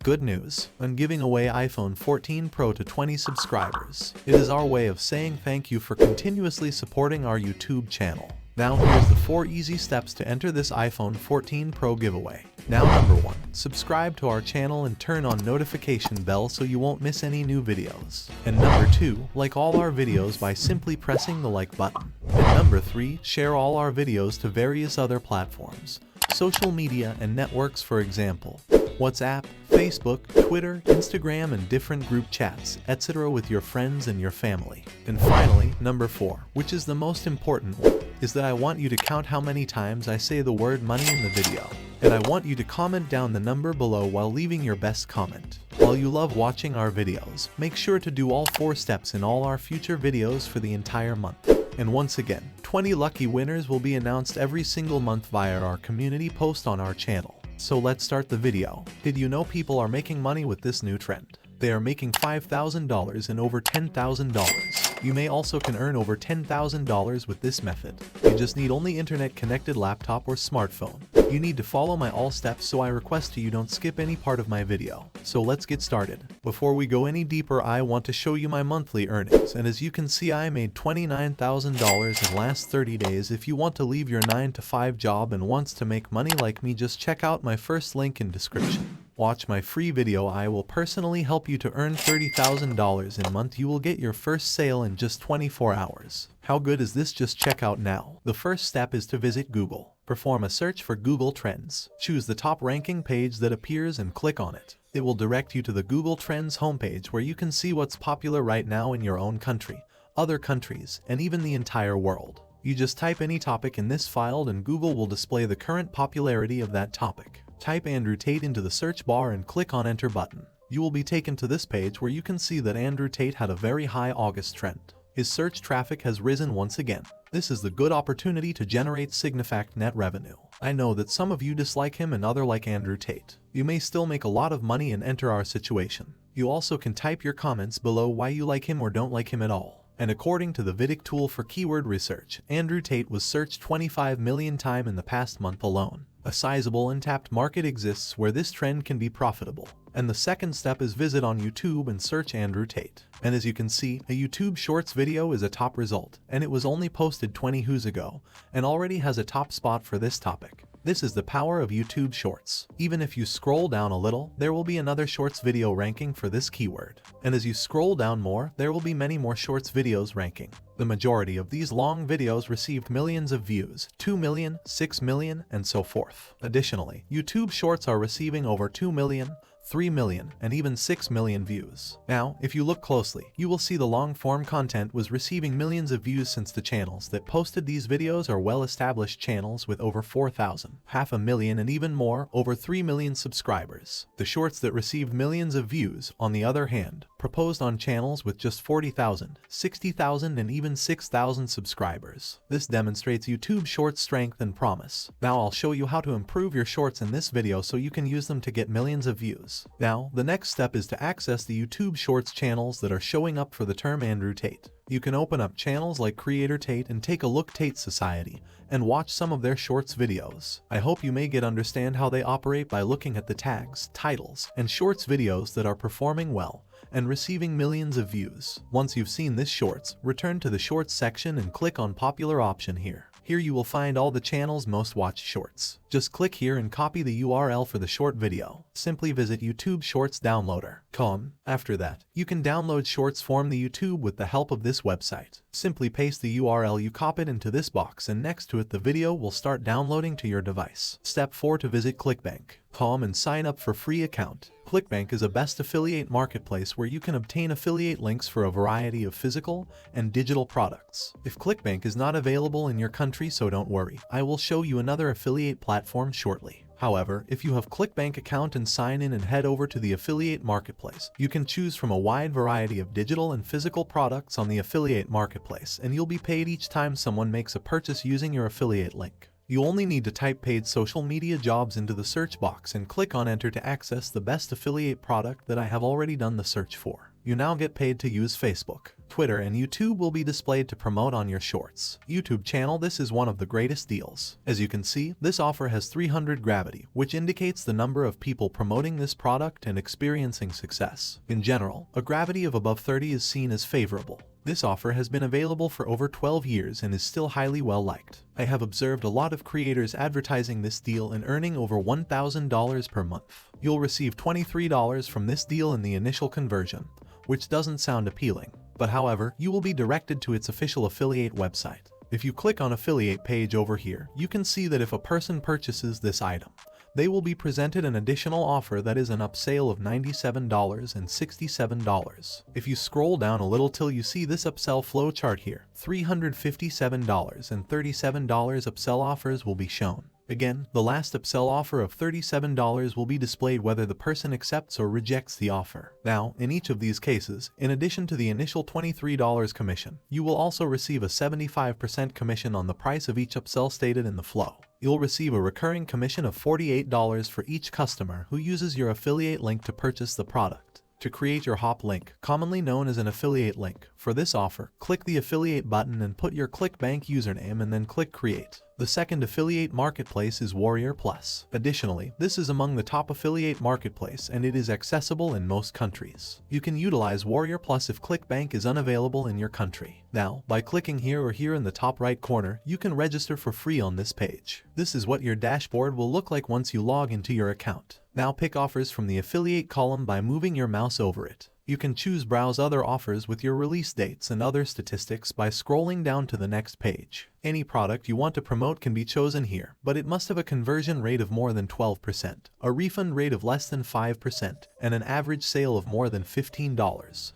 Good news, I'm giving away iPhone 14 Pro to 20 subscribers. It is our way of saying thank you for continuously supporting our YouTube channel. Now here's the 4 easy steps to enter this iPhone 14 Pro giveaway. Now number 1, subscribe to our channel and turn on notification bell so you won't miss any new videos. And number 2, like all our videos by simply pressing the like button. And number 3, share all our videos to various other platforms, social media and networks, for example, WhatsApp, Facebook, Twitter, Instagram, and different group chats, etc. with your friends and your family. And finally, number 4, which is the most important one, is that I want you to count how many times I say the word money in the video. And I want you to comment down the number below while leaving your best comment. While you love watching our videos, make sure to do all 4 steps in all our future videos for the entire month. And once again, 20 lucky winners will be announced every single month via our community post on our channel. So let's start the video. Did you know people are making money with this new trend? They are making $5,000 and over $10,000. You may also can earn over $10,000 with this method. You just need only internet connected laptop or smartphone. You need to follow my all steps, so I request you don't skip any part of my video. So let's get started. Before we go any deeper, I want to show you my monthly earnings, and as you can see, I made $29,000 in last 30 days. If you want to leave your 9-to-5 job and wants to make money like me, just check out my first link in description. Watch my free video. I will personally help you to earn $30,000 in a month. You will get your first sale in just 24 hours. How good is this? Just check out now. The first step is to visit Google. Perform a search for Google Trends. Choose the top ranking page that appears and click on it. It will direct you to the Google Trends homepage where you can see what's popular right now in your own country, other countries, and even the entire world. You just type any topic in this file and Google will display the current popularity of that topic. Type Andrew Tate into the search bar and click on enter button. You will be taken to this page where you can see that Andrew Tate had a very high August trend. His search traffic has risen once again. This is the good opportunity to generate significant net revenue. I know that some of you dislike him and other like Andrew Tate. You may still make a lot of money and enter our situation. You also can type your comments below why you like him or don't like him at all. And according to the Vidic tool for keyword research, Andrew Tate was searched 25 million times in the past month alone. A sizable untapped market exists where this trend can be profitable. And the second step is visit on YouTube and search Andrew Tate. And as you can see, a YouTube Shorts video is a top result, and it was only posted 20 hours ago, and already has a top spot for this topic. This is the power of YouTube Shorts. Even if you scroll down a little, there will be another Shorts video ranking for this keyword. And as you scroll down more, there will be many more Shorts videos ranking. The majority of these long videos received millions of views, 2 million, 6 million, and so forth. Additionally, YouTube Shorts are receiving over 2 million, 3 million, and even 6 million views. Now, if you look closely, you will see the long-form content was receiving millions of views since the channels that posted these videos are well-established channels with over 4,000, 500,000, and even more, over 3 million subscribers. The shorts that received millions of views, on the other hand, proposed on channels with just 40,000, 60,000, and even 6,000 subscribers. This demonstrates YouTube Shorts' strength and promise. Now I'll show you how to improve your shorts in this video so you can use them to get millions of views. Now, the next step is to access the YouTube Shorts channels that are showing up for the term Andrew Tate. You can open up channels like Creator Tate and take a look Tate Society and watch some of their shorts videos. I hope you may understand how they operate by looking at the tags, titles, and shorts videos that are performing well and receiving millions of views. Once you've seen this shorts, return to the shorts section and click on popular option here. Here you will find all the channel's most watched shorts. Just click here and copy the URL for the short video. Simply visit YouTube Shorts Downloader.com. After that, you can download shorts from the YouTube with the help of this website. Simply paste the URL you copied into this box and next to it the video will start downloading to your device. Step 4, to visit Clickbank.com and sign up for free account. Clickbank is a best affiliate marketplace where you can obtain affiliate links for a variety of physical and digital products. If Clickbank is not available in your country, so don't worry, I will show you another affiliate platform shortly. However, if you have Clickbank account and sign in and head over to the affiliate marketplace, you can choose from a wide variety of digital and physical products on the affiliate marketplace, and you'll be paid each time someone makes a purchase using your affiliate link. You only need to type paid social media jobs into the search box and click on enter to access the best affiliate product that I have already done the search for. You now get paid to use Facebook. Twitter, and YouTube will be displayed to promote on your shorts. YouTube channel, this is one of the greatest deals. As you can see, this offer has 300 gravity, which indicates the number of people promoting this product and experiencing success. In general, a gravity of above 30 is seen as favorable. This offer has been available for over 12 years and is still highly well liked. I have observed a lot of creators advertising this deal and earning over $1,000 per month. You'll receive $23 from this deal in the initial conversion, which doesn't sound appealing. But however, you will be directed to its official affiliate website. If you click on affiliate page over here, you can see that if a person purchases this item, they will be presented an additional offer that is an upsell of $97.67. If you scroll down a little till you see this upsell flow chart here, $357 and $37 upsell offers will be shown. Again, the last upsell offer of $37 will be displayed whether the person accepts or rejects the offer. Now, in each of these cases, in addition to the initial $23 commission, you will also receive a 75% commission on the price of each upsell stated in the flow. You'll receive a recurring commission of $48 for each customer who uses your affiliate link to purchase the product. To create your hop link, commonly known as an affiliate link, for this offer, click the affiliate button and put your Clickbank username and then click create. The second affiliate marketplace is Warrior Plus. Additionally, this is among the top affiliate marketplace and it is accessible in most countries. You can utilize Warrior Plus if Clickbank is unavailable in your country. Now, by clicking here or here in the top right corner, you can register for free on this page. This is what your dashboard will look like once you log into your account. Now pick offers from the affiliate column by moving your mouse over it. You can choose browse other offers with your release dates and other statistics by scrolling down to the next page. Any product you want to promote can be chosen here, but it must have a conversion rate of more than 12%, a refund rate of less than 5%, and an average sale of more than $15.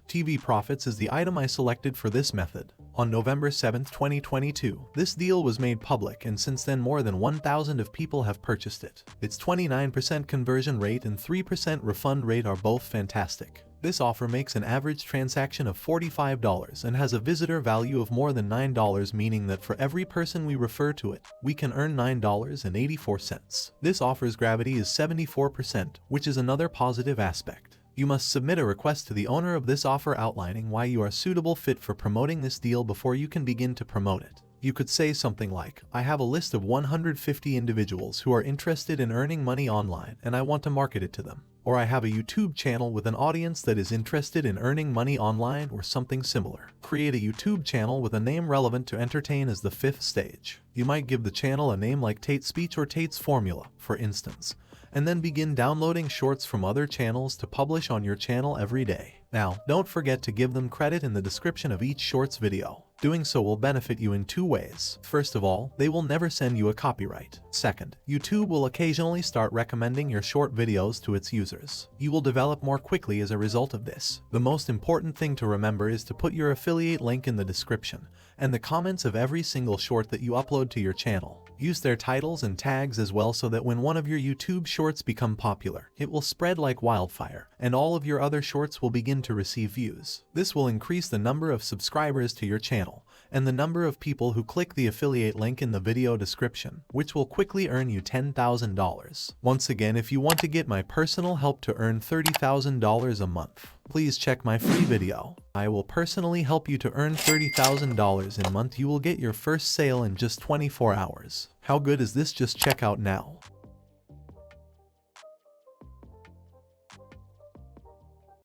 TV profits is the item I selected for this method. On November 7, 2022, this deal was made public and since then more than 1,000 of people have purchased it. Its 29% conversion rate and 3% refund rate are both fantastic. This offer makes an average transaction of $45 and has a visitor value of more than $9, meaning that for every person we refer to it, we can earn $9.84. This offer's gravity is 74%, which is another positive aspect. You must submit a request to the owner of this offer outlining why you are suitable fit for promoting this deal before you can begin to promote it. You could say something like, I have a list of 150 individuals who are interested in earning money online and I want to market it to them. Or I have a YouTube channel with an audience that is interested in earning money online or something similar. Create a YouTube channel with a name relevant to entertain as the fifth stage. You might give the channel a name like Tate's Speech or Tate's Formula, for instance, and then begin downloading shorts from other channels to publish on your channel every day. Now, don't forget to give them credit in the description of each shorts video. Doing so will benefit you in two ways. First of all, they will never send you a copyright. Second, YouTube will occasionally start recommending your short videos to its users. You will develop more quickly as a result of this. The most important thing to remember is to put your affiliate link in the description and the comments of every single short that you upload to your channel. Use their titles and tags as well so that when one of your YouTube shorts become popular, it will spread like wildfire, and all of your other shorts will begin to receive views. This will increase the number of subscribers to your channel, and the number of people who click the affiliate link in the video description, which will quickly earn you $10,000. Once again, if you want to get my personal help to earn $30,000 a month, please check my free video. I will personally help you to earn $30,000 in a month. You will get your first sale in just 24 hours. How good is this? Just check out now.